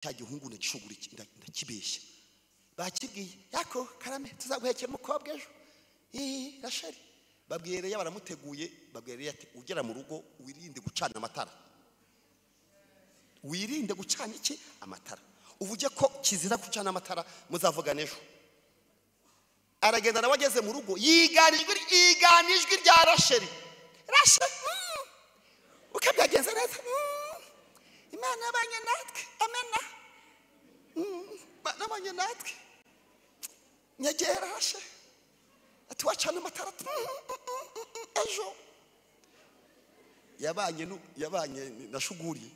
cya gihungu nagishugura ndakibeshya bakibwiye yako karame tuzaguhekera umukobwa ejo Rasheli babwire baramuteguye babwire ati ugera mu rugo wirinde gucana amatara wirinde gucana iki amatara uvuge ko kizira gucana amatara muzavugana ejo aragenda nawe ageze mu rugo yiganijwe rya Rasheli ukabyagenza neza Imana yabanye natwe amena nabanye natwe nyegera Rasheli ati wacana amatara ejo yabanye na Shuguri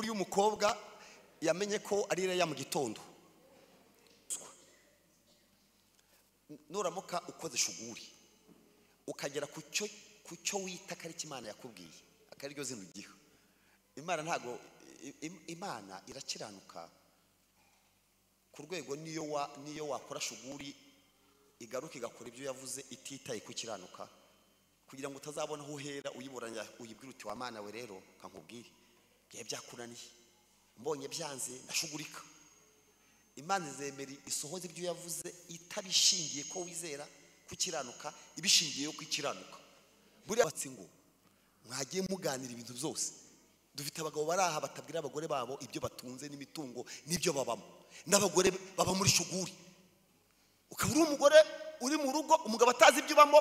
y'umukobwa yamenye ko ari Leya mu gitondo nuramuka ukoze Shuguri ukagera ku cyo wita kari Imana yakubwiye akari ryo zino gihe Imana ntago Imana irakiranuka ku rwego niyo wakora Shuguri igaruka igakora ibyo yavuze ititaye ku kiranuka kugira ngo utazabona aho uhera uyiburanya uyibwira uti wa Mana we rero kankubwire bye byakunaniye mbonye byanze ndashugurika Imana izemera isohoze ibyo yavuze itabishingiye ko wizera ku kiranuka ibishingiye ku kiranuka buri abatsingo mwagiye muganira ibintu byose dufite abagabo baraha batabwira abagore babo ibyo batunze n'imitungo n'ibyo babamo n'abagore baba muri Shuguri ukabura umugore uri mu rugo umugabo atazi ibyo bamo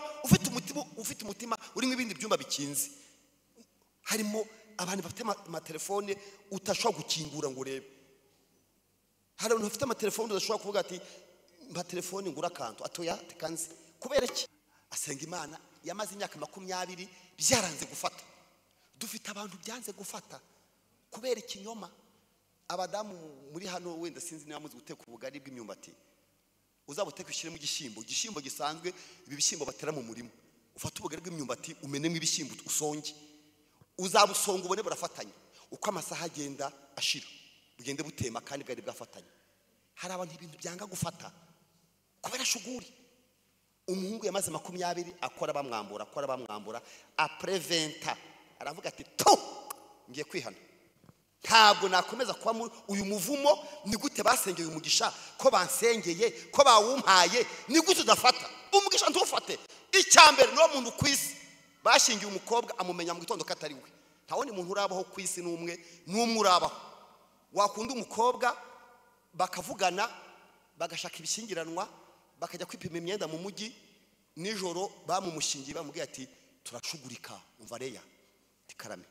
ufite umutima urimo ibindi byumba bikinze harimo abantu bafite amatelefone utashobora gukingura ngo urebe hari abantu bafite amatelefone udashobora kuvuga ati mpa telefone ngura kantu atoya tekanze kubera iki asenga Imana yamaze imyaka 20 byaranze gufata dufite abantu byanze gufata kubera ikinyoma abadamu muri hano wenda sinzi niba muzi guteka ubugari bw'imyumbati uzabuteka ushyire mu gishyimbo gisanzwe ibi bishyimbo batera mu murimo ufata ubugari bw'imyumbati umenemo ibishyimbo usonge uzabusonga ubone burafatanye uko amasaha agenda ashira bugende butema kandi bwari bwafatanye hari abantu ibintu byanga gufata kubera Shuguri umuhungu yamaze 20 akora bamwambura après 20 aravuga ati to ngiye kwihana ntabwo nakomeza kwa uyu muvumo ni gute basengeye umugisha ko bansengeye ko bawumpaye ni gute udafata umugisha ntufate icyambere no muntu kwisi bashingiye umukobwa amumenya mu gitondo katari we ntawone muntu urabaho kwisi n'umwe urabaho wakunda umukobwa bakavugana bagashaka ibishingiranwa bakajya kwipima imyenda mu mujyi nijoro bamumushingiye bamubwiye ati turashugurika umva Leya tikarame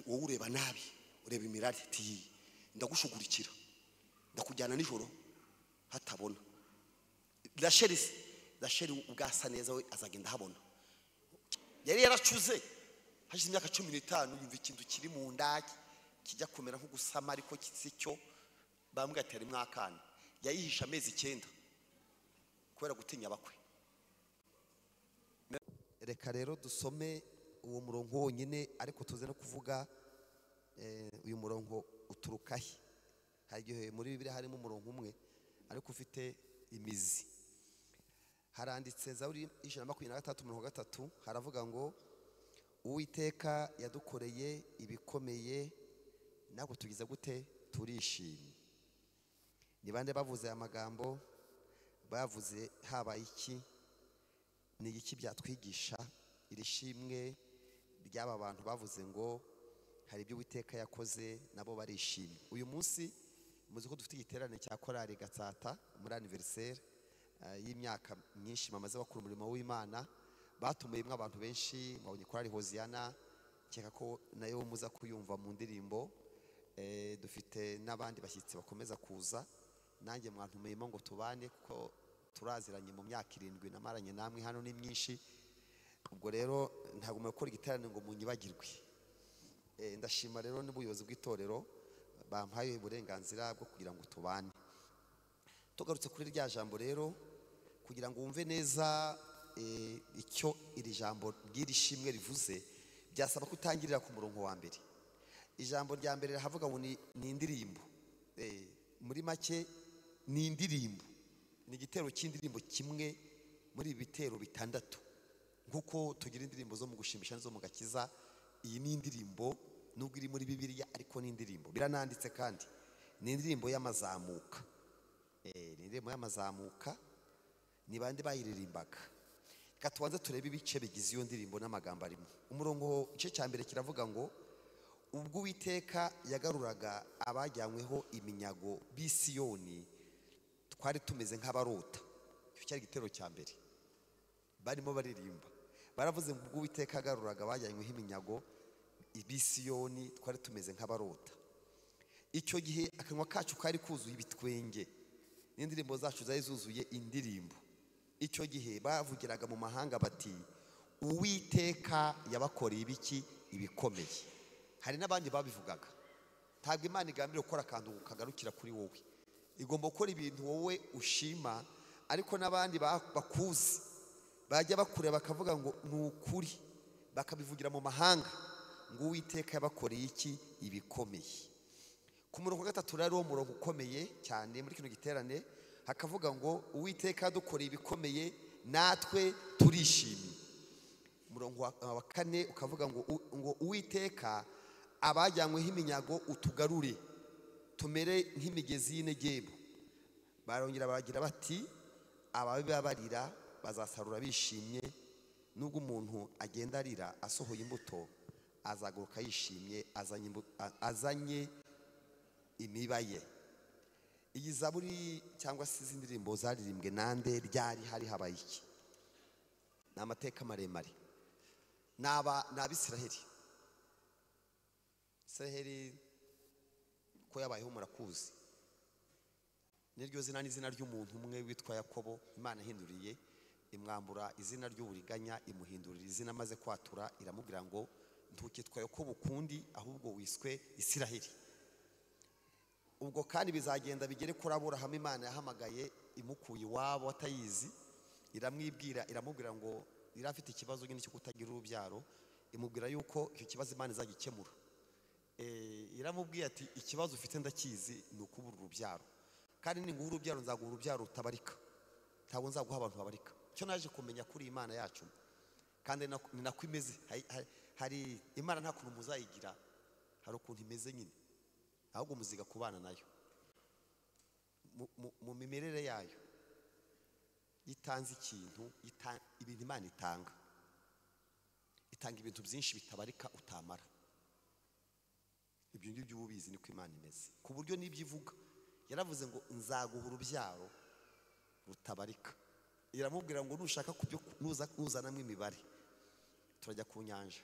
wowe ureba nabi ureba imirari ati ndagushugurikira ndakujyana nijoro hatabona Rasheli ubwasa neza we azagenda habona yari yaracuze hashize imyaka 15 yumva ikintu kiri mu ndaki kijya kumera nko gusama ariko kisicyo bambwe atari mwakana yayihisha amezi 9 kubera gutinya bakwe reka rero dusome uwo murongo wonyine ariko tuze no kuvuga uyu murongo uturukahe hagiye muri Bibiliya harimo umurongo umwe ariko ufite imizi haranditse Zaburi 123 haravuga ngo Uwiteka yadukoreye ibikomeye nako tugize gute turishimye ni bande bavuze amagambo bavuze haba iki ni iki byatwigisha irishimwe ry'aba bantu bavuze ngo hari ibyo Uwiteka yakoze nabo barishimye uyu munsi muzi ko dufite igiterane cya korali Gatsata muri anniversaire y'imyaka myinshi bamaze bakora umurimo w'Imana batumuyemo abantu benshi mabonye korali Hoziyana cyeka ko nayo muza kuyumva mu ndirimbo dufite n'abandi bashyitsi bakomeza kuza nanjye mwantumeyemo ngo tubane kuko turaziranye mu myaka 7 namaranye namwe hano ni myinshi ubwo rero ntabwo mukora igiterane ngo munyibagirwe ndashima rero n'ubuyobozi bw'itorero bampaye uburenganzira bwo kugira ngo tubane tugarutse kuri rya jambo rero kugira ngo wumve neza icyo iri jambo ry'irishimwe rivuze byasaba kutangirira ku murongo wa mbere ijambo rya mbere havuga ngo ni indirimbo muri make ni indirimbo ni igitero cy'indirimbo kimwe muri ibitero 6 nkuko tugira indirimbo zo mu gushimisha zo mu gakiza iyi ni indirimbo nubwo iri muri Bibiliya ariko ni indirimbo, birananditse kandi ni indirimbo y'amazamuka. Ni indirimbo y'amazamuka. Ni bande bayiririmbaga? Reka tubanze turebe ibice bigize iyo ndirimbo n'amagambo arimo. Umurongo igice cya mbere kiravuga ngo ubwo Uwiteka yagaruraga abajyanyweho iminyago b'i Siyoni, twari tumeze nk'abarota. Icyo cyari igitero cya mbere barimo baririmba, baravuze ngo ubwo Uwiteka yagaruraga abajyanyweho iminyago b'i Siyoni, twari tumeze nk'abarota. Icyo gihe akanwa kacu kari kuzuye ibitwenge n'indirimbo zacu zari zuzuye indirimbo. Icyo gihe bavugiraga mu mahanga bati Uwiteka yabakoreye ibiki ibikomeye. Hari n'abandi babivugaga. Ntabwo Imana igambiriye gukora akantu kagarukira kuri wowe, igomba gukora ibintu wowe ushima, ariko n'abandi bakuzi bajya bakureba bakavuga ngo ni ukuri, bakabivugira mu mahanga ngo Uwiteka yabakoreye iki ibikomeye. Ku murongo wa 3 rero umurongo ukomeye cyane muri kino giterane hakavuga ngo Uwiteka yadukoreye ibikomeye natwe turishimye. Umurongo wa 4 ukavuga ngo Uwiteka abajyanyweho iminyago utugarure tumere nk'imigezi y'Inegebu. Barongera baragira bati ababibabarira bazasarura bishimye, nubwo umuntu agenda arira asohoye imbuto azaguruka yishimye azanye imiba ye. Iyi zaburi cyangwa se izi ndirimbo zaririmbwe nande, ryari, hari habaye iki? Ni amateka maremare. Ni Abisiraheli. Israheli ko yabayeho murakuzi, niryo zina n'izina ry'umuntu umwe witwa Yakobo. Imana ihinduriye imwambura izina ry'uburiganya, imuhindurira izina maze kwatura, iramubwira ngo ntukitwa Yakobo ukundi, ahubwo wiswe Isiraheli. Ubwo kandi bizagenda bigere kuri Aburahamu. Imana yahamagaye imukuye iwabo atayizi, iramwibwira, iramubwira ngo yari afite ikibazo nyine cyo kutagira urubyaro, imubwira yuko icyo kibazo Imana izagikemura. Iramubwiye ati ikibazo ufite ndakizi, ni ukubura urubyaro, kandi ninguha urubyaro nzaguha urubyaro rutabarika, ntabwo nzaguha abantu babarika. Icyo naje kumenya kuri Imana yacu, kandi ni nako imeze. Hari Imana nta kuntu muzayigira, hari ukuntu imeze nyine, ahubwo muziga kubana nayo mu mimerere yayo. Itanze ikintu, ibintu Imana itanga ibintu byinshi bitabarika utamara. Ibyo ngibyo ububizi niko Imana imeze, ku buryo n'ibyo ivuga yaravuze ngo nzaguha urubyaro rutabarika. Iramubwira ngo nushaka nuzanamo imibare turajya ku nyanja,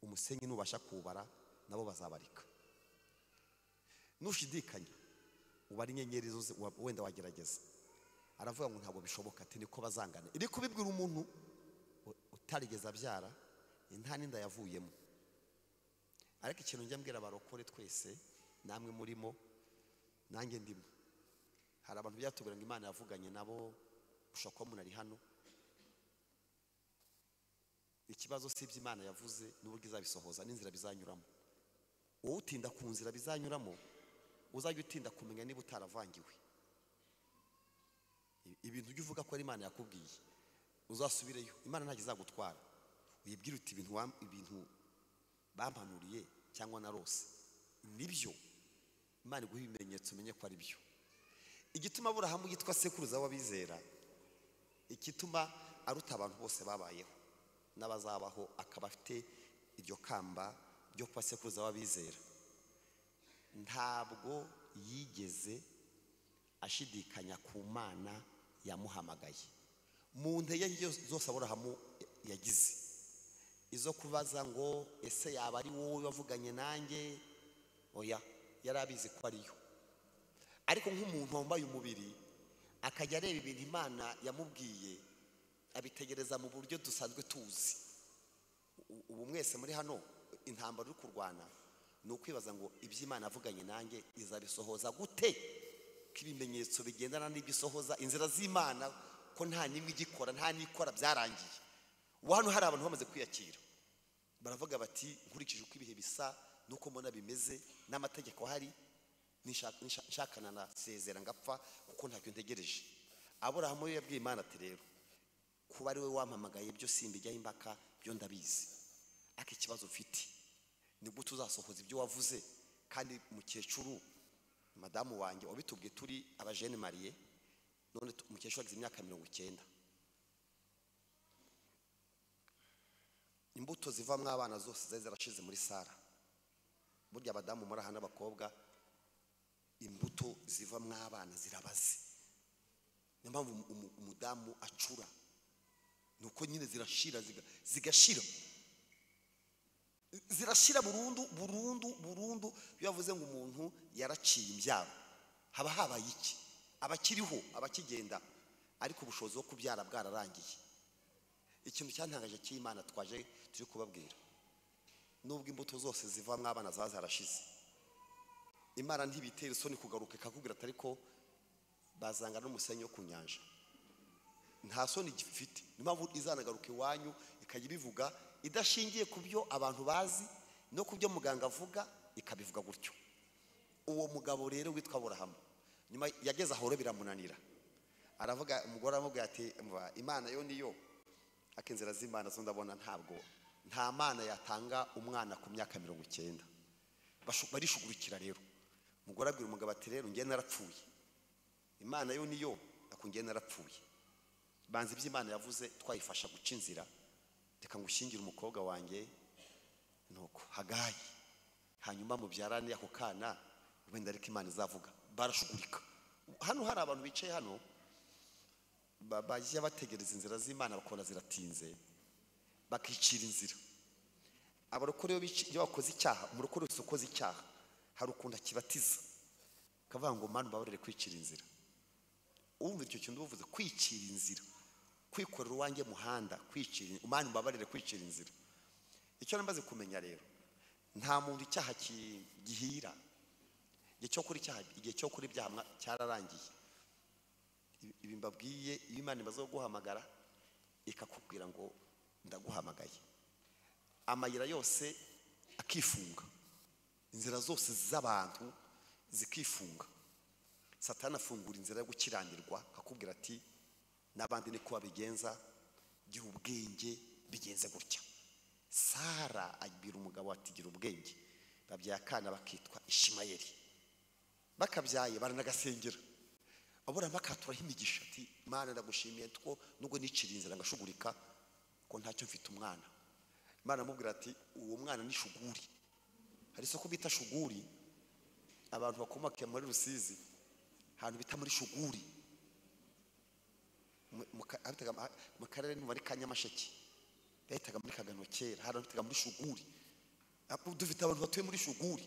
umusenyi nubasha kubara nabo bazabarika. Nushidikanya ubara inyenyeri zose wenda wagerageza. Aravuga ngo ntabwo bishoboka, ati niko bazangana. Iri kubibwira umuntu utarigeze abyara, nta n'inda yavuyemo. Ariko ikintu njya mbwira abarokore twese, namwe murimo nanjye ndimo, hari abantu byatubwira ngo Imana yavuganye nabo, ushobora kuba umuntu ari hano, ikibazo si ibyo Imana yavuze n'uburyo izabisohoza n'inzira bizanyuramo. Wowe utinda ku nzira bizanyuramo, uzajya utinda kumenya niba utaravangiwe. Ibintu ujya uvuga ko ari Imana yakubwiye, uzasubireyo, Imana ntabwo izagutwara. Uyibwire uti ibintu bampanuriye cyangwa narose nibyo, Imana iguha ibimenyetso umenye ko ari byo. Igituma Aburahamu yitwa sekuruza w'abizera, igituma aruta abantu bose babayeho n'abazabaho, akaba afite iryo kamba ryo kuba sekuruza w'abizera, ntabwo yigeze ashidikanya ku Mana yamuhamagaye. Mu ntege zose Aburahamu yagize, izo kubaza ngo ese yaba ari wowe wavuganye nanjye, oya, yari abizi ko ariyo. Ariko nk'umuntu wambaye umubiri akajya areba ibintu Imana yamubwiye, abitegereza mu buryo dusanzwe tuzi. Ubu mwese muri hano intambara uri kurwana ni ukwibaza ngo ibyo Imana yavuganye nanjye izabisohoza gute, ko ibimenyetso bigendana n'ibyo isohoza. Inzira z'Imana ko nta nimwe igikora, nta nikora, byarangiye. Ubu hano hari abantu bamaze kwiyakira, baravuga bati nkurikije uko ibihe bisa nuko mbona bimeze n'amategeko ahari, nshakana na sezera ngapfa kuko ntacyo ntegereje. Aburahamu yabwiye Imana ati rero kuba ari we wampamagaye byo simbijyaho impaka, byo ndabizi, ariko ikibazo ufite nibwo tuzasohoza ibyo wavuze. Kandi mukecuru madamu wanjye wabitubwiye turi abajene mariye, none mukecuru agize imyaka 90. Imbuto zivamwe abana zose zari zarashize muri Sara. Burya abadamu muri aha n'abakobwa imbuto zivamwe abana zirabaze. Niyo mpamvu umudamu acura, nuko nyine zirashira zigashira, zirashira burundu. Iyo yavuze ngo umuntu yaraciye imbyaro, haba habaye iki? Abakiriho, abakigenda, ariko ubushobozi bwo kubyara bwararangiye. Ikintu cyantangaje cy'Imana twaje turi kubabwira, nubwo imbuto zose zivamwe abana zarashize, Imana ntibitera isoni kugaruka ikakubwira ati ariko bazanga n'umusenyi wo ku nyanja. Nta soni gifite. Niyo mpamvu izanagaruka iwanyu ikajya ibivuga idashingiye ku byo abantu bazi no ku byo muganga avuga, ikabivuga gutyo. Uwo mugabo rero witwa Aburahamu nyuma yageze aho biramunanira, aravuga, umugore aramubwira ati Imana yo niyo, akinzira z'Imana zo ndabona nta mana yatanga umwana ku myaka 90. Barishugurikira rero. Umugore abwira umugabo ati rero ngiye narapfuye, Imana yo niyo, akungiye narapfuye. Banze iby'Imana yavuze twayifasha guca inzira, reka ngushyingire umukobwa wanjye nuko Hagayi, hanyuma mubyarane ako kana, wenda ariko Imana izavuga. Barashugurika. Hano hari abantu bicaye hano bajya bategereza inzira z'Imana bakora ziratinze, bakicira inzira. Abarokore iyo bakoze icyaha, umurokore wese ukoze icyaha hari ukunda kibatiza kavuga ngo Mana babarere kwicira inzira. Umva icyo kintu uvuze, kwicira inzira, kwikorera uwanjye muhanda, kwicira Mana babarere kwicira inzira. Icyo nambaze kumenya rero, nta muntu icyaha gihira. Igihe cyo kuri ibyaha cyararangiye. Ibi mbabwiye, iyo Imana imaze guhamagara ikakubwira ngo ndaguhamagaye, amayira yose akifunga, inzira zose z'abantu zikifunga. Satani afungura inzira yo gukiranirwa, akakubwira ati n'abandi niko babigenza, gira ubwenge bigenze gutya. Sara abwira umugabo ati gira ubwenge. Babyaye akana bakitwa Ishimayeli. Bakabyaye baranagasengera. Abura bakaturaho imigisha ati Imana ndagushimiye two nubwo nicira inzira ngashugurika ko ntacyo mfite umwana. Imana amubwira ati uwo mwana ni Shuguri. Hari isoko bita Shuguri, abantu bakomoka muri Rusizi, ahantu bita muri Shuguri mu karere muri Kanyamasheke, bahitaga muri Kagano kera, hari bitaga muri Shuguri. Dufite abantu batuye muri Shuguri,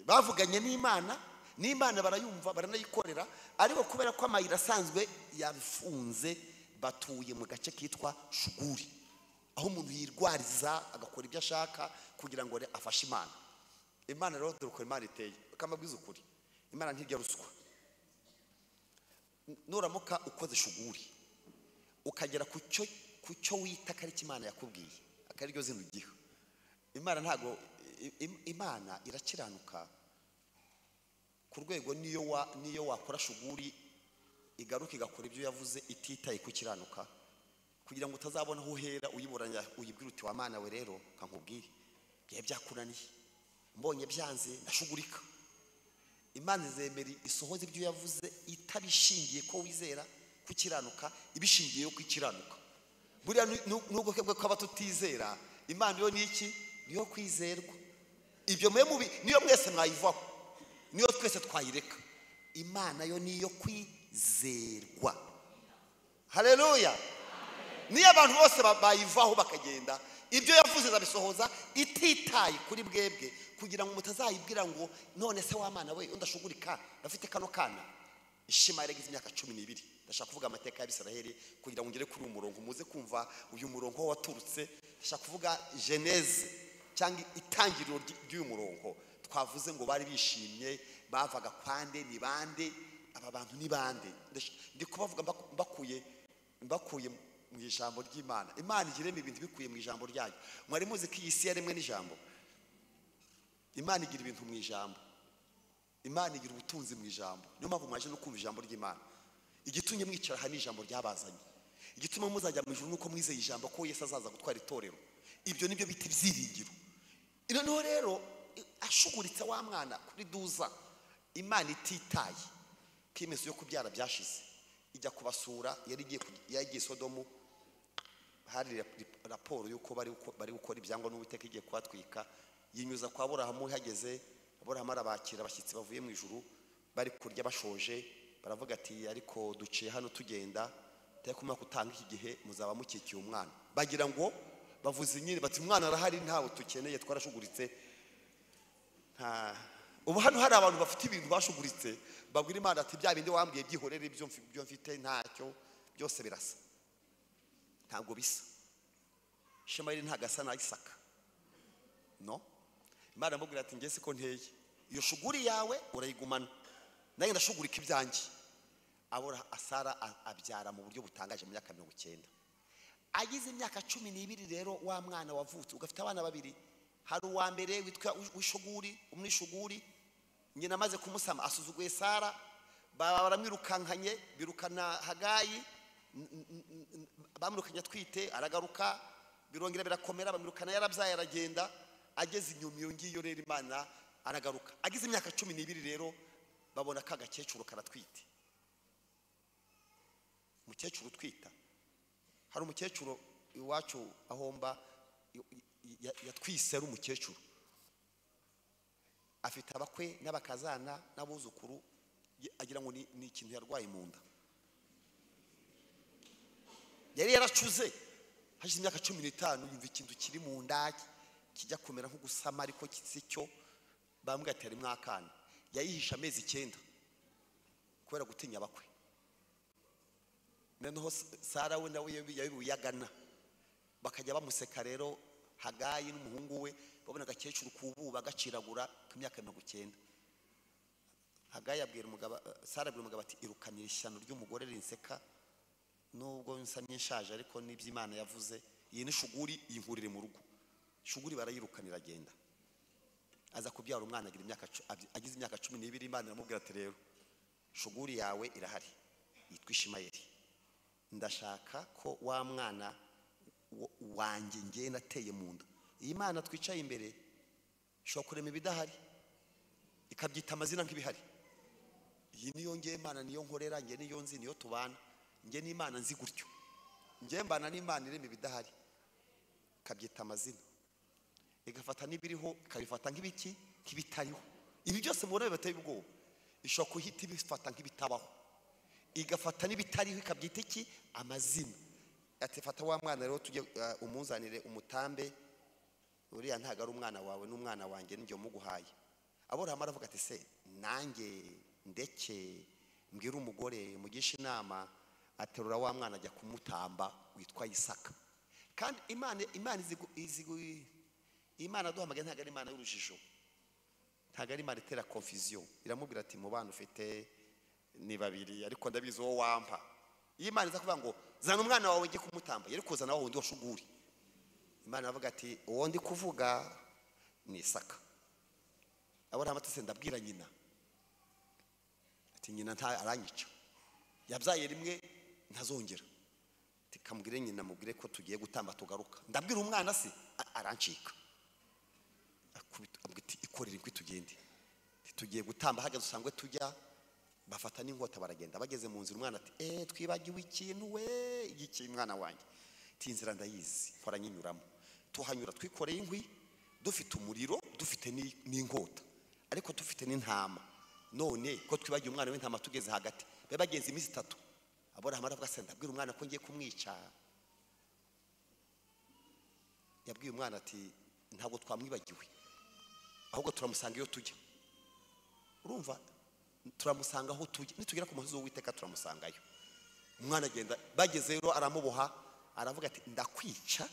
bavuganye n'Imana barayumva baranayikorera, ariko kubera ko amayira asanzwe yabifunze, batuye mu gace kitwa Shuguri, aho umuntu yirwariza agakora ibyo ashaka kugira ngo afashe Imana. Imana rero dore uko Imana iteye, kamabwiza ukuri, Imana ntirya ruswa. Nuramuka ukoze Shuguri ukagera ku cyo wita kari Imana yakubwiye, akari ryo zino gihe, Imana irakiranuka ku rwego niyo wakora Shuguri igaruka igakora ibyo yavuze ititaye ku kiranuka, kugira ngo utazabona aho uhera uyiburanya uyibwira uti wa Mana we rero kankubwire bye byakunaniye, mbonye byanze ndashugurika. Imana izemera isohoze ibyo yavuze itabishingiye ko wizera ku kiranuka, ibishingiye ku kiranuka. Buriya nubwo kebwe kwaba tutizera, Imana yo niki niyo kwizerwa. Ibyo niyo mwese mwayivaho, niyo twese twayireka. Imana yo niyo kwizerwa. Haleluya. Niyo abantu bose bayivaho bakagenda, ibyo yavuze zabisohoza ititaye kuri bwebwe, kugira ngo mutazayibwira ngo none se wa Mana we undashugurika bafite kano kana. Ishimayeli yagize imyaka 12. Ndashaka kuvuga amateka y'Abisiraheli kugira ngo ngere kuri umurongo muze kumva uyu murongo waturutse. Ndashaka kuvuga Geneze cyangwa itangiriro ry'uyu murongo. Twavuze ngo bari bishimye, bavaga kwande ni bande, aba bantu ni bande. Ndi kubavuga mbakuye mu ijambo ry'Imana. Imana igiremo ibintu bikuye mu ijambo ryayo. Mwari muzi ko iyi si yaremwe n'ijambo. Imana igira ibintu mu ijambo. Imana igira ubutunzi mu ijambo. Niyo mpamvu mwaje no kumva ijambo ry'Imana. Igitumye mwicara aha ni ijambo ryabazanye. Igituma muzajya mu ijuru nuko mwizeye ijambo ko Yesu azaza gutwara itorero. Ibyo nibyo bita ibyiringiro. noneho rero ashuguritse wa mwana kuri duza, Imana ititaye ko iminsi yo kubyara byashize, ijya kubasura. Yari igiye Sodomu, hari raporo y'uko bari gukora ibyangwa n'Uwiteka igiye kuhatwika. Yinyuza kwa Aburahamu, hageze Aburahamu arabakira abashyitsi bavuye mu ijuru, bari kurya bashoje. Baravuga ati ariko duciye hano tugenda, kumva kutanga iki gihe muzaba mukikiye umwana. Bagira ngo bavuze nyine bati umwana arahari, ntawe tukeneye, twarashuguritse. Ubu hano hari abantu bafite ibintu bashuguritse, babwira Imana ati bya bindi wambwiye byihorere, ibyo mfite ntacyo, byose birasa. Ntabwo bisa. Ishimayeli ntagasa na Isaka, no. Imana amubwira ati ngese ko nteye, iyo shuguri yawe urayigumana, nanjye ndashugurika ibyanjye. Sara abyara mu buryo butangaje mu myaka 90. Agize imyaka 12 rero wa mwana wavutse, ugafite abana babiri. Hari uwa mbere witwa Wishuguri, umwishuguri, nyina amaze kumusama asuzuguye Sara, baramwirukankanye, birukana Hagayi, bamurukanye twite, aragaruka, birongera birakomera, bamwirukana yarabyaye aragenda. Ageze inyuma iyo ngiyo rero Imana aragaruka. Agize imyaka 12 rero babona ka gakecuru karatwite. Umukecuru twita, hari umukecuru iwacu ahomba yatwise ari umukecuru, afite abakwe n'abakazana n'abuzukuru, agira ngo ni ikintu yarwaye mu nda. Yari yaracuze, hashize imyaka 15, yumva ikintu kiri mu nda kijya kumera nko gusama, ariko kisicyo. Bambwe atari mwakana, yayihisha amezi 9 kubera gutinya abakwe. Noneho Sara we nawe yabiyagana, bakajya bamuseka rero. Hagayi n'umuhungu we babona agakecuru kububa gaciragura ku myaka 90. Hagayi abwira umugabo, Sara abwira umugabo ati irukanira ishyano ry'umugore rinseka, nubwo nsa n'ishaje ariko n'iby'Imana yavuze. Iyi ni shuguri, yinkurire mu rugo. Shuguri barayirukanira agenda, aza kubyara umwana. Agize imyaka 12, Imana iramubwira ati rero shuguri yawe irahari, yitwa Ishimayeli. Ndashaka ko wa mwana wanjye ngiye nateye mu nda. Iyi Imana twicaye imbere ishobora kurema ibidahari, ikabyita amazina nk'ibihari. Iyi niyo ngiye Imana, niyo nkorera, ngiye niyo nzi, niyo tubana. Ngiye n'Imana nzi gutyo, ngiye mbana n'Imana irema ibidahari, ikabyita amazina, igafata n'ibiriho ikabifata nk'ibiki nk'ibitariho. Ibi byose mubona bibateye ubwoba, ishobora kuhita ibifata nk'ibitabaho, igafata n'ibitariho ikabyita iki amazina. Ati fata wa mwana rero tujye umuzanire umutambe, uriya ntago ari umwana wawe, n'umwana wanjye n'ingiye muguhaye. Aburahamu aravuga ati se nanjye ndeke mbwira umugore mugisha inama, aterura wa mwana ajya kumutamba witwa Isaka. Kandi Imana duhamagaye ntago ari Imana y'urujijo, ntago ari Imana itera confusion. Iramubwira ati mu bana ufite ni babiri, ariko ndabizi wo wampa. Iyi Imana iza kuvuga ngo zana umwana wawe ngiye kumutamba, yari kuzana wa wundi washuguri. Imana avuga ati uwo ndi kuvuga ni Isaka. Aburahamu ati se ndabwira nyina, ati nyina nta aranyica, yabyaye rimwe ntazongera. Ati kamubwire nyina, mubwire ko tugiye gutamba tugaruka. Ndabwira umwana se arancika. Ati ikorere inkwi tugende. Tugiye gutamba, hageze usangwe tujya, bafata n'inkota baragenda. Bageze mu nzira umwana ati twibagiwe ikintu we, iki mwana wanjye. Ati inzira ndayizi, nkora nyinyuramo. Tuhanyura twikoreye inkwi, dufite umuriro, dufite n'inkota, ariko dufite n'intama. None ko twibagiwe umwana w'intama tugeze hagati, bagenze iminsi 3. Aburahamu aravuga se ndabwira umwana ko ngiye kumwica. Yabwiye umwana ati ntabwo twamwibagiwe, ahubwo turamusanga iyo tujya. Urumva, turamusanga aho tujya, nitugera ku musozi w'Uwiteka turamusangayo. Umwana agenda, bageze rero aramuboha, aravuga ati ndakwica,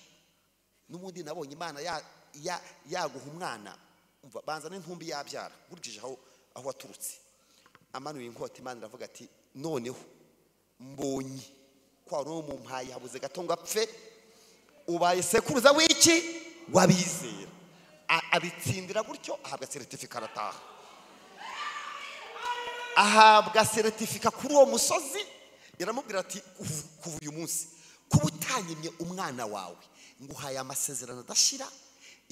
n'ubundi nabonye Imana yaguha umwana, umva banza n'intumbi yabyara, nkurikije aho waturutse. Amanuye inkota, Imana iravuga ati noneho mbonye kwa no mu mpaye habuze gato ngo apfe, ubaye sekuruza w'iki wabizera. Abitsindira gutyo ahabwa certificate arataha. Ahabwa certificate kuri uwo musozi. Iramubwira ati kuva uyu munsi kuba utanyimye umwana wawe nguhaye amasezerano adashira,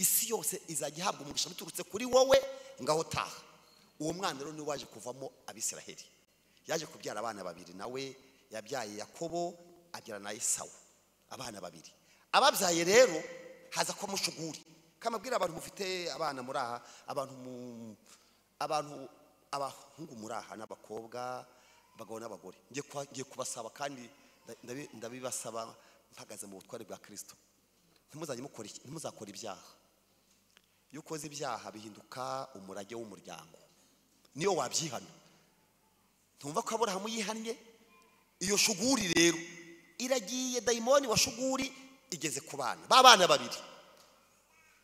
isi yose izajya ihabwa umugisha biturutse kuri wowe ngaho taha. Uwo mwana rero ni waje kuvamo Abisiraheli, yaje kubyara abana babiri. Nawe yabyaye Yakobo abyara na Esawu, abana babiri. Ababyaye rero haza ko mushuguri, kamabwira abantu mufite abana muri aha, abantu abahungu muri aha n'abakobwa, abagabo n'abagore, ngiye kubasaba kandi ndabibasaba mpagaze mu butware bwa Kristo, ntimuzakora ibyaha. Iyo ukoze ibyaha bihinduka umurage w'umuryango, niyo wabyihana. Ntumva ko Aburahamu yihannye? Iyo shuguri rero iragiye, dayimoni wa shuguri igeze ku bana b'abana babiri,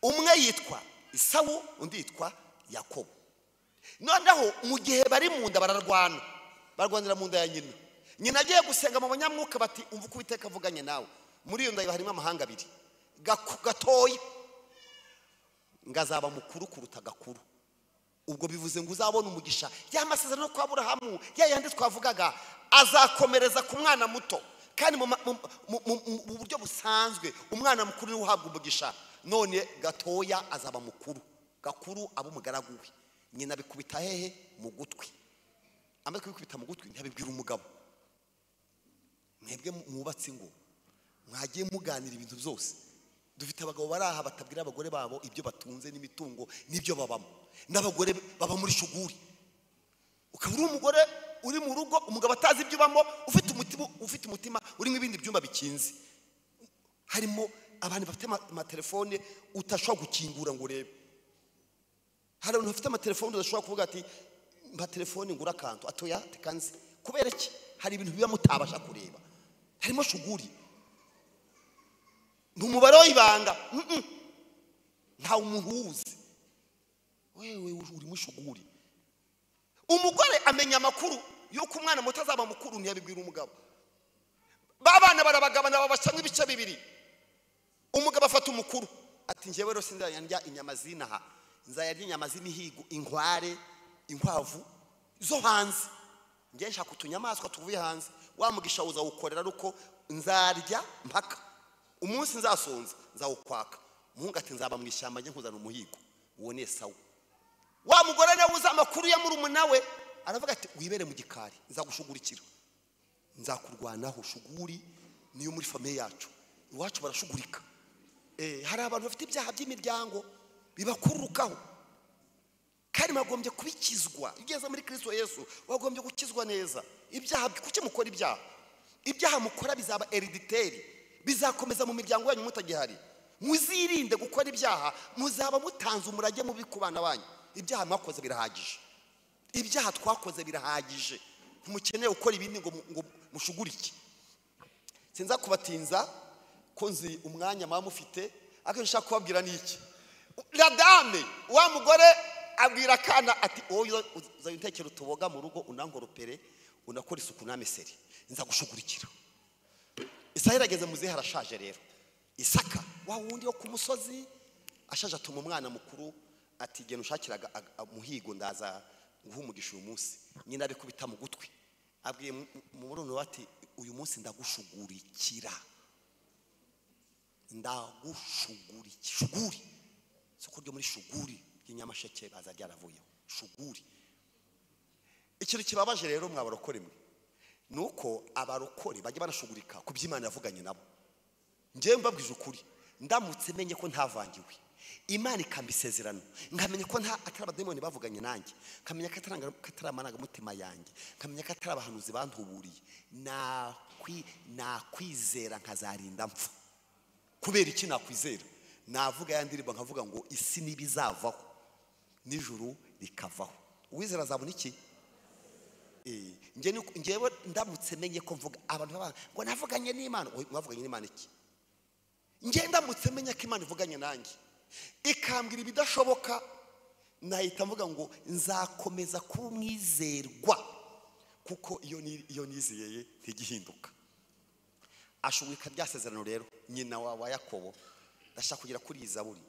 umwe yitwa Esawu undi yitwa Yakobo. Noneho mu gihe bari mu nda bararwanira mu nda ya nyina agiye gusenga mu banyamwuka bati umva uko Uwiteka avuganye nawe, muri iyo nda harimo amahanga abiri, gatoya ngazaba mukuru kuruta gakuru. Ubwo bivuze ngo uzabona umugisha. Ya masezerano kwa Aburahamu yandi twavugaga azakomereza ku mwana muto, kandi mu buryo busanzwe umwana mukuru niwe uhabwa umugisha. None gatoya azaba mukuru, gakuru abo umugaragu we. Nyina bikubita hehe? Mu gutwi. Amaze kubikubita mu gutwi ntabibwira umugabo. Mwebwe mwubatse ngo mwagiye muganira ibintu byose. Dufite abagabo baraha batabwira abagore babo ibyo batunze n'imitungo n'ibyo babamo, n'abagore baba muri shuguri. Ukabura umugore uri mu rugo, umugabo atazi ibyo bamo, ufite umutima urimo ibindi byumba bikinze. Harimo abantu bafite amatelefone utashobora gukingura ngo urebe. Hari abantu bafite amatelefone udashobora kuvuga ati mpa telefone ngura akantu atoya tekanze. Kubera iki? Hari ibintu biba mutabasha kureba. Harimo shuguri, n'umubare w'ibanga nta umuntu uwuzi. Wewe uri mu shuguri. Umugore amenya amakuru yuko umwana muto azaba mukuru, ntiyabibwira umugabo. Babana barabagabana babasha nk'ibice bibiri. Umugabo afata umukuru ati njyewe rero sindayandya inyama zinaha, nzayarya inyama z'imihigo, inkware, inkwavu zo hanze. Ngiye nshaka utunyamaswa tuvuye hanze. Wa mugisha uzawukorera ruko nzarya mpaka umunsi nzasonza nzawukwaka. Muhungu ati nzaba mu ishyamba njye nkuzana umuhigo. Uwo ni Esawu. Wa mugore nawe uzi amakuru ya murumuna we aravuga ati wibere mu gikari, nzagushugurikira, nzakurwanaho. Shuguri niyo muri famiye yacu, iwacu barashugurika. Hari abantu bafite ibyaha by'imiryango bibakururukaho, kandi bagombye kubikizwa. Ugeze muri Kristo Yesu wagombye gukizwa neza. Ibyaha kuki mukora ibyaha? Ibyaha mukora bizaba hereditary, bizakomeza mu miryango yanyu mutagihari. Muzirinde gukora ibyaha, muzaba mutanze umurage mubi ku bana banyu. Ibyaha mwakoze birahagije, ibyaha twakoze birahagije, ntimukeneye gukora ibindi ngo mushugurike. Sinza kubatinza ko nzi umwanya mufite, ariko nshaka kubabwira niki. La dame wa mugore abwira kana ati oyo uzayintekera utuboga mu rugo unangoropere unakora isuku nameseri, nza gushugurikira. Isahira ageze muzehe arashaje rero. Isaka wa wundi yo ku musozi ashaje atuma umwana mukuru ati genda ushakiraga muhigo ndaza guhumugisha uyu munsi. Nyina abikubita mu gutwi, abwiye mu muruno ati uyu munsi ndagushugurikira, shuguri soko ryo muri shuguri y'Inyamasheke baza ryaravuyeho shuguri. Ikintu kibabaje rero mwabarokore mwe nuko abarokore bajya banashugurika ku by'Imana yavuganye nabo. Ngiye mbabwije ukuri, ndamutse menye ko ntavangiwe, Imana ikambisezerano, nkamenya ko atari abademoni bavuganye nanjye, nkamenya ko atari amanaga mutima yanjye, nkamenya ko atari abahanuzi bantuburiye, nakwizera nkazarinda mpfa. Kubera iki nakwizera? Navuga ya ndirimbo nkavuga ngo isi nibizavaho n'ijuru rikavaho. Uwizera azabona iki? Ngewe ndamutse menye ko mvuga abantu baba ngo navuganye n'Imana. Mwavuganye n'Imana iki? Nge ndamutse menye ko Imana ivuganye nanjye ikambwira ibidashoboka, nahita mvuga ngo nzakomeza kuba umwizerwa, kuko iyo nizeye ntigihinduka. Ashugurika ryasezerano rero. Nyina wa Yakobo ndashaka kugira kuri Izaburi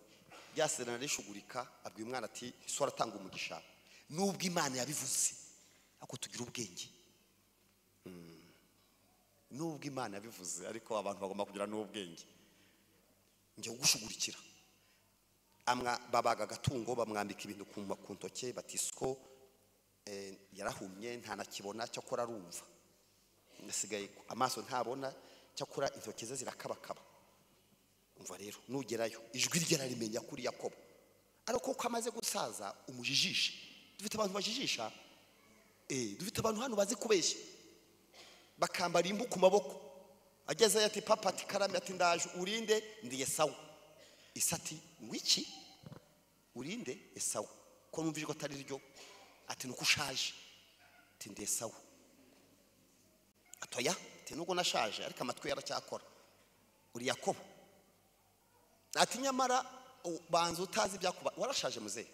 ryasezerano rishugurika, abwiye umwana ati so aratanga umugisha nubwo Imana yabivuze, ako tugira ubwenge. Nubwo Imana yabivuze ariko abantu bagomba kugira n'ubwenge. Ngiye gushugurikira babaga agatungo bamwambika ibintu ku ntoke batisiko yarahumye nta nakibona cyakora arumva nasigaye amaso ntabona cyakora intoke ze zirakabakaba umva rero nugerayo ijwi rye rarimenya kuri Yakobo ariko ko amaze gusaza umujijishe dufite abantu bajijisha dufite abantu hano bazi kubeshya bakambara imbu ku maboko ageze ati papa ati karame ati ndaje urinde ndi Esawu isati wiki urinde Esawu ko numvije ko atari ryo ati nuko ushaje ati ndi Esawu atoya ati nuko nashaje ariko amatwi yaracyakora uri Yakobo ati nyamara banza utazi byakuba warashaje muze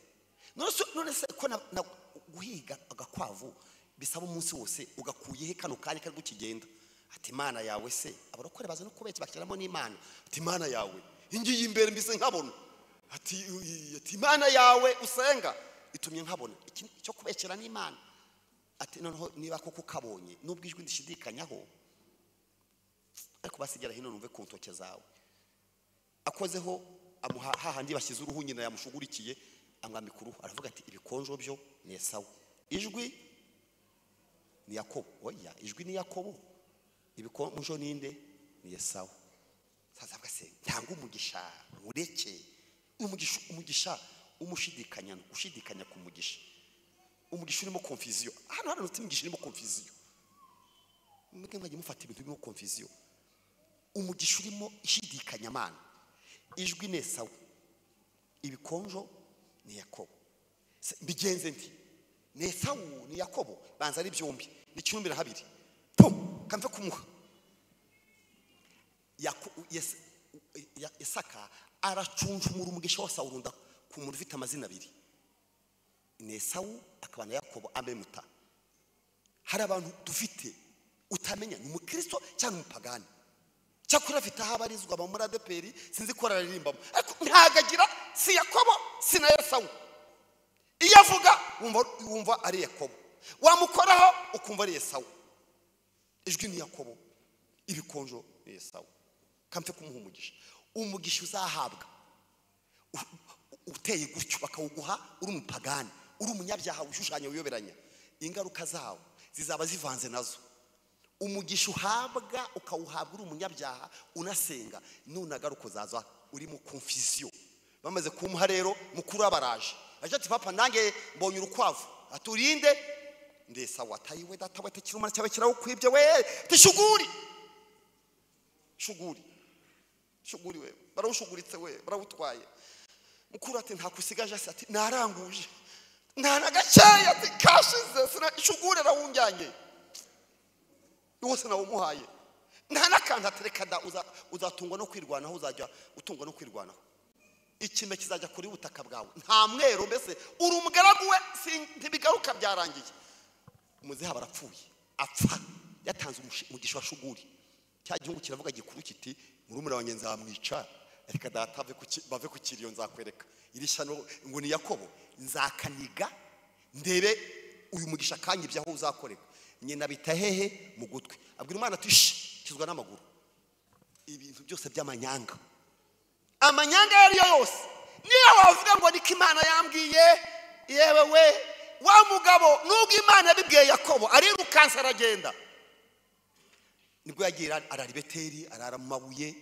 none se ko na guhiga agakwavu bisaba umunsi wose ugakuye he kano kanya kari gukigenda ati Imana yawe se abarokore baza no kubetse bakiramo n'Imana ati Imana yawe ingiye imbere mbise nkabona ati Imana yawe usenga itumye nkabona iki cyo kubekera n'Imana ati noneho niba koko kabonye nubwo ijwi ndishidikanyaho ariko basigera hino numve ku ntoke zawe akozeho amuha hahandi bashyize uruhu nyina yamushugurikiye amwambika uruhu aravuga ati ibikonjo byo ni Esawu ijwi ni Yakobo oya ijwi ni Yakobo ibikonjo ninde ni Esawu sasa bwase ntanga umugisha mureke umugisha ushidikanya ku mugisha umugisha urimo confusion hano n'utimigisha urimo confusion mwebwe mwagiye mufata ibintu birimo confusion umugisha urimo ishidikanya mana ijwi ni Esawu ibikonjo ni Yakobo bigenze nti ni Esawu ni Yakobo banza ari byombi ni 12 pum kamve kumuha Isaka aracunjumura umugisha wa Sawurunda ku muntu ufite amazina abiri ni Esawu akabana Yakobo ambe muta hari abantu dufite utamenya ni umukristo cyangwa umupagani cyakora afite ahabarizwa ba muri ADPR sinzi ko ararimbamo ariko ntagagira si Yakobo si na Esawu iyo avuga wumva ari Yakobo wamukoraho ukumva ari Esawu ijwi ni Yakobo ibikonjo ni Esawu kamfe kumuha umugisha uzahabwa uteye gutyo bakawuguha uri umupagani uri umunyabyaha ushushanya uyoberanya ingaruka zawo zizaba zivanze nazo umugisha uhabwa ukawuhabwa uri umunyabyaha unasenga nunagaruko zaza uri mu confusion bamaze kumuha rero mukuru abaraje aje ati papa nange mbonye urukwavu aturinde ndesa watayiwe datawe tekirumana cyawe kirawo kwibye we tishuguri shuguri we barawushuguritse we barawutwaye mukuru ati nta kusigaje ati naranguje nta nagacaya ati kashize sina shugure rawunjyanye wose nawo muhaye nta nakanda terekada uzatungwa no kwirwanaho uzajya utungwa no kwirwanaho ikime kizajya kuri butaka bwawe nta mwero mbese uri umugaragu we ntibigaruka byarangiye umuziha barapfuye apfa yatanze umugisha wa shuguri cya gihugu kiravuga gikuru kiti murumura wanjye nzamwica ariko data bave ku kiriyo nzakwereka irishano ngo ni Yakobo nzakaniga ndebe uyu mugisha kanyi byaho uzakoreka nyina bitahehe mu gutwi abwira umwana ati kizwa n'amaguru ibintu byose by'amanyanga amanyanga yari yose niyo wavuga ngo niko Imana yambwiye yewe we wa mugabo nubwo Imana yabibwiye Yakobo ari rukansa aragenda nibwo yagira arari Beteli arara mu mabuye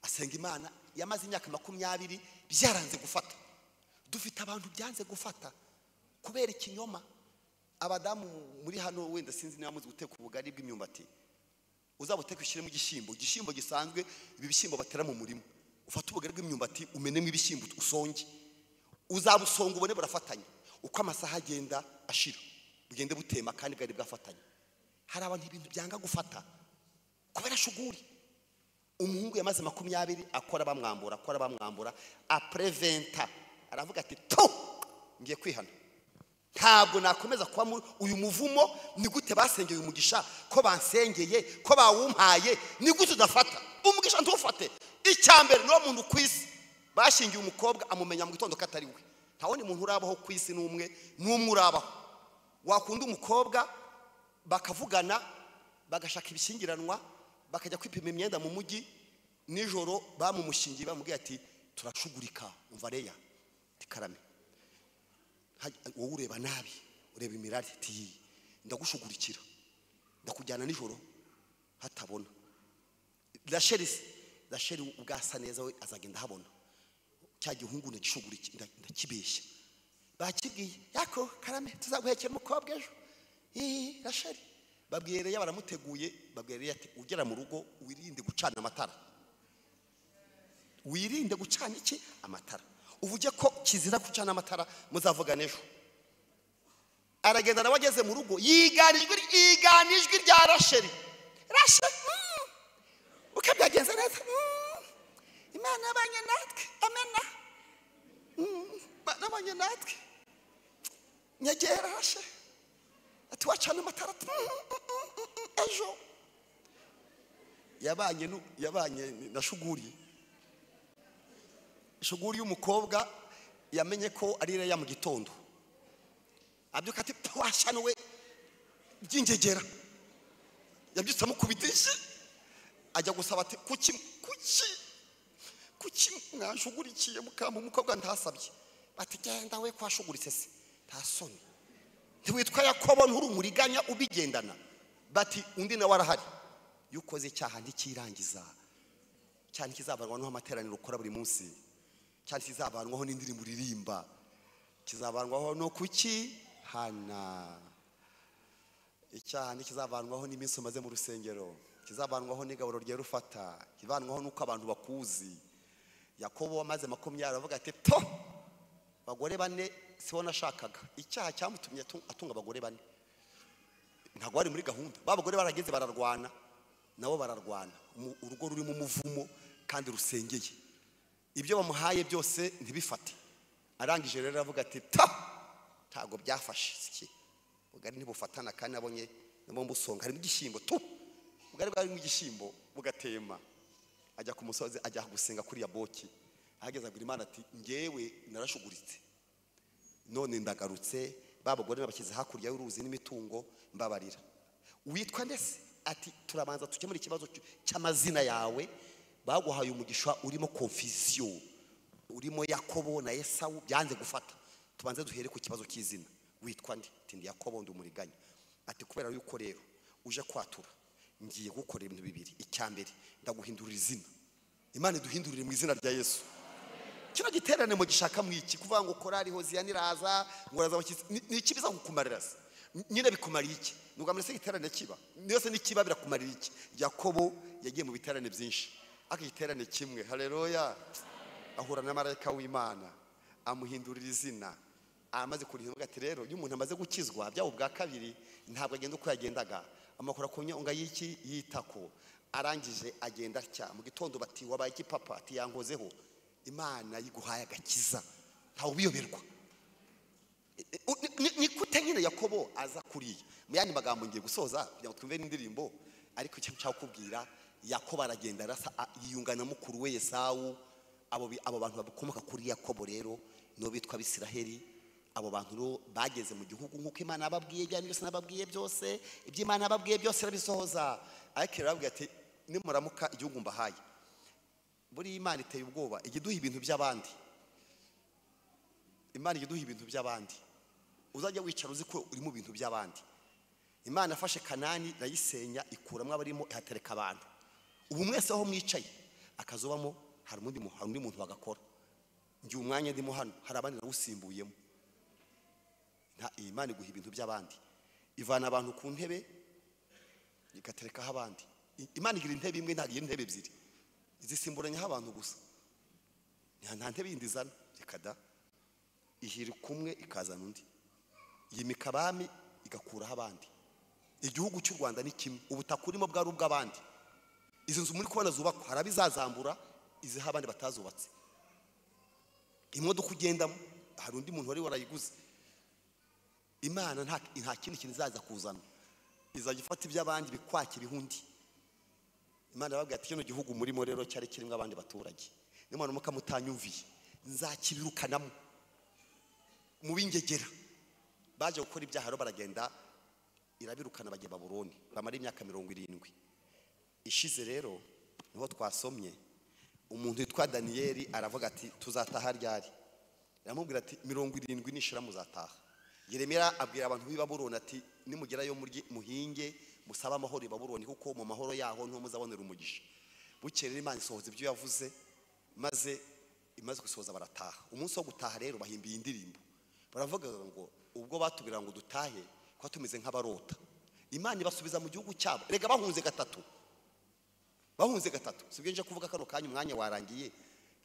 asenga Imana yamaze imyaka 20 byaranze gufata dufite abantu byanze gufata kubera ikinyoma abadamu muri hano wenda sinzi niba muzi guteka ubugari bw'imyumbati uzabuteka ushyire mu gishyimbo gisanzwe ibi bishyimbo batera mu murimo ufata ubugari bw'imyumbati umenemo ibishyimbo usonge uzabusonga ubone burafatanye uko amasaha agenda ashira bugende butema kandi bwari bwafatanye hari abantu ibintu byanga gufata kubera shuguri umuhungu yamaze 20 akora bamwambura après 20 aravuga ati to ngiye kwihana ntabwo nakomeza kwa uyu muvumo ni gute basengeye umugisha ko bansengeye ko bawumpaye ni gute udafata umugisha ntufate icyambere no muntu kwisi bashingiye umukobwa amumenya mu gitondo katari we ntawone muntu urabaho kwisi n'umwe urabaho wakunda umukobwa bakavugana bagashaka ibishingiranwa bakajya kwipima imyenda mu mujyi nijoro bamumushingiye bamubwiye ati turashugurika umva reya tikarame wowe ureba nabi ureba imirari ati ndagushugurikira ndakujyana nijoro hatabona Rasheli ubwasa neza we azagenda habona cya gihungu nagishugurikira ndakibeshya bakibwiye yako karame tuzaguhekera umukobwa ejo Rasheli babwiye Leya baramuteguye babwiye Leya ati ugera mu rugo wirinde gucana amatara wirinde gucana iki amatara uvuge ko kizira gucana amatara muzavugana ejo aragenda nawe ageze mu rugo yiganijwe rya Rasheli ukabyagenza neza Imana yabanye natwe amena nabanye natwe nyegera Rasheli ati wacana amatara ejo yabanye na Shuguri y'umukobwa yamenye ko ari Leya mu gitondo abyuka ati washanuwe byingegera yabyutse amukubitisha ajya gusaba ati kuki mwashugurikiye mukamba umukobwa ntasabye bati genda we kwashuguritse se nta soni ntiwitwa Yakobo nturi umuriganya ubigendana bati undi nawe arahari yukoze icyaha ntikirangiza cyane kizabarwaho amateraniro ukora buri munsi cyane kizabarwaho n'indirimbo uririmba kizabarwaho no kuki hana icyaha ntikizabarwaho n'iminsi umaze mu rusengero kizabarwaho n'igaburo rye rufata kizabarwaho nuko abantu bakuzi Yakobo wamaze 20 aravuga ati to bagore bane sibo nashakaga icyaha cyamutumye atunga abagore bane ntago ari muri gahunda babagore barageze bararwana nabo bararwana urugo ruri mu muvumo kandi rusengeye ibyo bamuhaye byose ntibifate arangije rero aravuga ati tago byafashe iki bugari ntibufatana kandi abonye nabo mbusonga hari igishyimbo bugari bwari mu gishyimbo bugatema ajya ku musozi ajya gusenga kuri Yaboki ahageze abwira Imana ati ngewe narashuguritse none ndagarutse babagore nabakize hakurya y'uruzi n'imitungo mbabarira witwa ndese ati turabanza tukemura ikibazo cy'amazina yawe baguhaye umugisha urimo confusion urimo Yakobo na Esau byanze gufata tubanze duhere ku kibazo cy'izina witwa ndi Yakobo ndi umuriganya ati kubera yuko rero uje kwatura ngiye gukora ibintu bibiri icyambere ndaguhindurira izina Imana iduhindurire mu izina rya Yesu kino giterane mu gishaka mu iki kuvuga ngo korari Hozia niraza ngoraza abakitsi ni iki biza gukumarira nyine bikumariye iki nuko muri se giterane kiba niyo se nikiba birakumarira iki Yakobo yagiye mu biterane byinshi akigiterane kimwe haleluya ahura na marayika w'Imana amuhindurira izina amaze kurihinduka ati rero iyo umuntu amaze gukizwa byabo bwa kabiri ntabwo agenda uko yagendaga amakora kunya unga yiki yitako arangije agenda cya mu gitondo bati wabaye iki papa ati yankozeho Imana yiguhaye agakiza ntawe ubiyoberwa ni kute nyine Yakobo aza kuriya mu yandi magambo ngiye gusoza kugira ngo twumve n'indirimbo ariko icyo nshaka kubwira Yakobo aragenda arasa yiyungana mukuru we Esau abo bantu bakomoka kuri Yakobo rero no bitwa Bisiraheli abo bantu bageze mu gihugu nkuko Imana ababwiye byane byose nababwiye byose iby'Imana ababwiye byose rabisohoza ariko yarabwiye ati nimuramuka igihugu mbahaye buri Imana iteye ubwoba igiduha ibintu by'abandi Imana igiduha ibintu by'abandi uzajya wicara uzi ko uri mu bintu by'abandi Imana afashe Kanani rayisenya ikuramwe abarimo ihatereka abantu ubu mwese aho mwicaye akazobamo hari undi muntu bagakora ngiye umwanya ndimo hano hari abandi nawusimbuyemo Imana iguha ibintu by'abandi ivana abantu ku ntebe ikaterekaho abandi Imana igira intebe imwe ntagiye intebe ebyiri izisimburanyaho abantu gusa nta ntebe yindi izana ikada ihiri kumwe ikazana undi yimika abami igakuraho abandi igihugu cy'u Rwanda ni kimwe ubutaka urimo bwari ubw'abandi izi nzu muri kubona zubakwa hari abizazambura iziha abandi batazubatse imodoka ugendamo hari undi muntu wari warayiguze Imana nta kindi kintu izaza kuzana izajya ifata iby'abandi bikwakira ihundi Imana yababwiye ati kino gihugu murimo rero cyari kirimo abandi baturage n'imana mukamutanyumviye nzakibirukanamo mu bingegera baje gukora ibyaha rero baragenda irabirukana bajye Babuloni bamara imyaka 70 ishize rero niho twasomye umuntu witwa Daniyeli aravuga ati tuzataha ryari, aramubwira ati 70 nishira muzataha. Yeremiya abwira abantu b'i Babuloni ati nimugerayo muhinge musaba amahoro i Babuloni kuko mu mahoro yaho niho muzabonera umugisha. Bukere Imana isohoza ibyo yavuze, maze imaze gusohoza barataha. Umunsi wo gutaha rero bahimbiye indirimbo, baravuga ngo ubwo batubwira ngo dutahe ko tumeze nk'abarota, Imana ibasubiza mu gihugu cyabo. Rega bahunze gatatu, sibyo nje kuvuga kano kanya umwanya warangiye,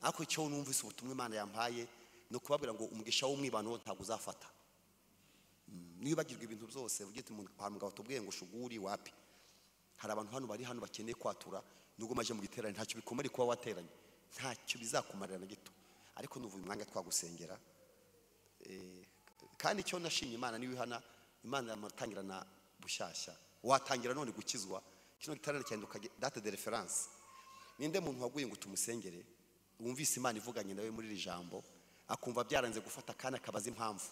ariko icyo numvise ubutumwa Imana yampaye no kubabwira ngo umugisha w'umwibano ntabwo uzafata. Nibagirwa ibintu byose ugite mu mugabo tubwiye ngo shuguri wapi. Hari abantu hano bari hano bakeneye kwatura, nubwo maje mu giterane ntacyo bikomere kuba wateranye, ntacyo bizakumarira na gito, ariko nuvuye umwanya twagusengera. Kandi icyo nashimye Imana niwe hana, Imana yamatangirana bushyashya, watangira none gukizwa. Kino giterane cyanduka date de reference. Ninde muntu waguye ngo tumusengere, wumvise Imana ivuganye nawe muri iri jambo, akumva byaranze gufata kana akabaza impamvu.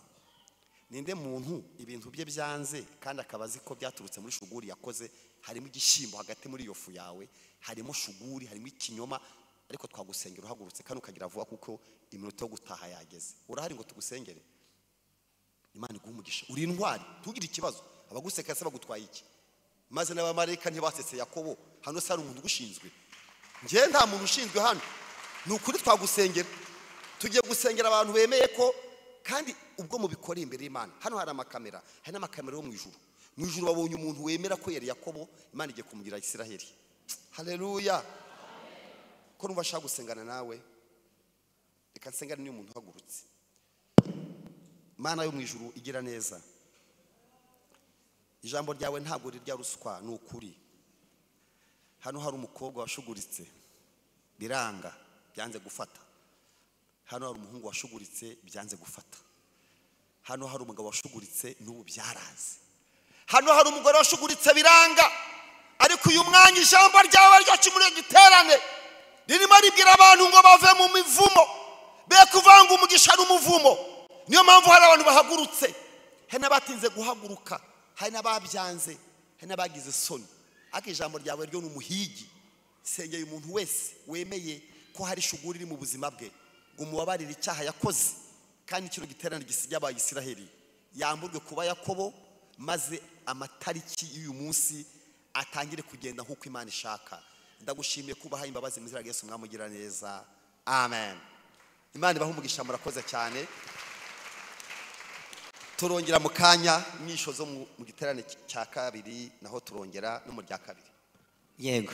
Ninde muntu ibintu bye byanze kandi akabazi ko byaturutse muri shuguri yakoze, harimo igishimbo hagati muri iyo fu yawe, harimo shuguri, harimo ikinyoma, ariko twagusengera uhagurutse kandi ukagira vuba kuko iminota yo gutaha yageze. Urahari ngo tugusengere. Imana igumugisha, uri intwari, tugira ikibazo. Abaguseka se bagutwaye iki? Maze n'abamarayika ntibasetse Yakobo, hano se ari umuntu gushinzwe. Nje nta muntu ushinzwe hano. Nukuri twagusengera. Tugiye gusengera abantu bemeye ko kandi ubwo mubikora imbere y'Imana. Hano hari amakamera, hari n'amakamera yo mu ijuru. Mu ijuru babonye umuntu wemera ko yari Yakobo, Imana igiye kumugira Isiraheli. Haleluya. Ko numva shaka gusengana nawe, reka nsengane niyo umuntu uhagurutse. Mana yo mu ijuru igira neza, ijambo ryawe ntabwo rirya ruswa, ni ukuri. Hano hari umukobwa washuguritse biranga byanze gufata, hano hari umuhungu washuguritse byanze gufata, hano hari umugabo washuguritse n'ubu byaraze, hano hari umugore washuguritse biranga, ariko uyu mwanya ijambo ryawe ryacu muri giterane ririmo ribwira abantu ngo bave mu mivumo, be kuvanga umugisha n'umuvumo. Niyo mpamvu hari abantu bahagurutse, hari n'abatinze guhaguruka, hari n'ababyanze, hari n'abagize soni. Ariko ijambo ryawe ryo n'umuhigi, sengeye umuntu wese wemeye ko hari shuguri iri mu buzima bwe, ngo umubabarire icyaha yakoze, kandi kino giterane gisijya abayisiraheli yamburwe kuba Yakobo, maze amatariki y'uyu munsi atangire kugenda nk'uko Imana ishaka. Ndagushimiye kubaha imbabazi mu izina rya Yesu, mwamugira neza. Amen. Imana ibahe umugisha, murakoze cyane. Turongera mu kanya nisho zo mu giterane cya kabiri, naho turongera no mu rya kabiri. Yego.